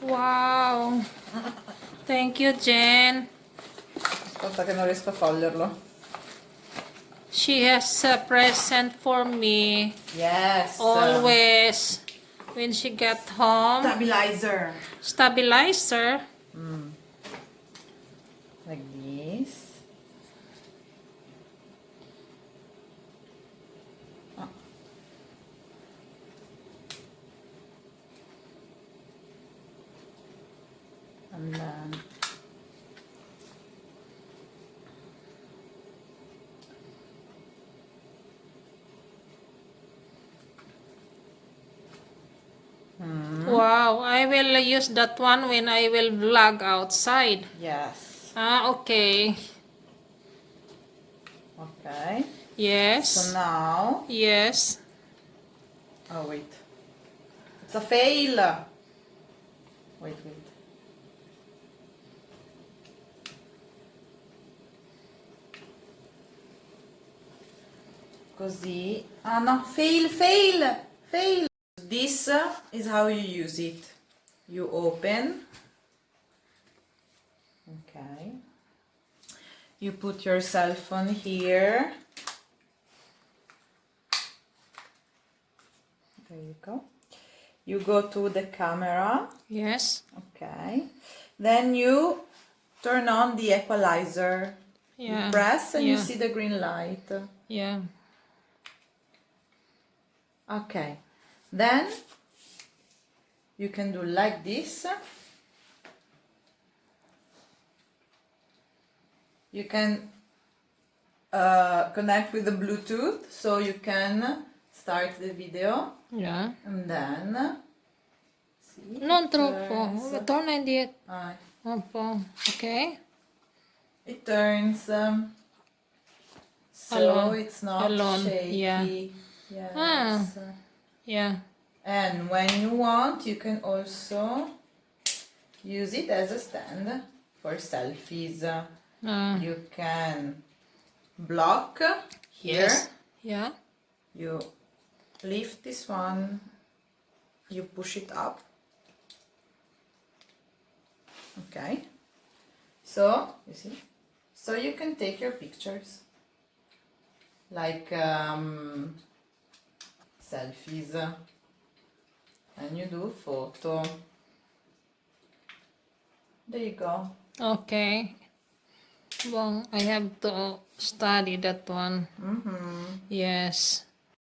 Wow. Thank you, Jen. Aspetta che non riesco a toglierlo. She has a present for me. Yes. Always. When she get home. Stabilizer. Stabilizer. Like this. Oh. And then Wow, I will use that one when I will vlog outside. yes. Okay. Okay. Yes. So now, Yes. oh wait, it's a fail. Wait. Così. Ah no, fail. This is how you use it. You open. Okay. You put your cell phone here. There you go. You go to the camera. Yes. Okay. Then you turn on the equalizer. Yeah. You press and you Yeah. see the green light. Yeah. Okay. Then you can do like this. You can connect with the Bluetooth so you can start the video Yeah. and then see, Non it troppo. turns. Torna indietro. Ah, Un po'. Ok. it turns so Alone. it's not Alone, shaky. Ah. Yes. Yeah. And when you want, you can also use it as a stand for selfies. You can block here. Yes. Yeah. You lift this one, you push it up. Okay. So, you see? So you can take your pictures. Like selfies. And you do photo. There you go. Okay. Well, I have to study that one. Mm-hmm. Yes.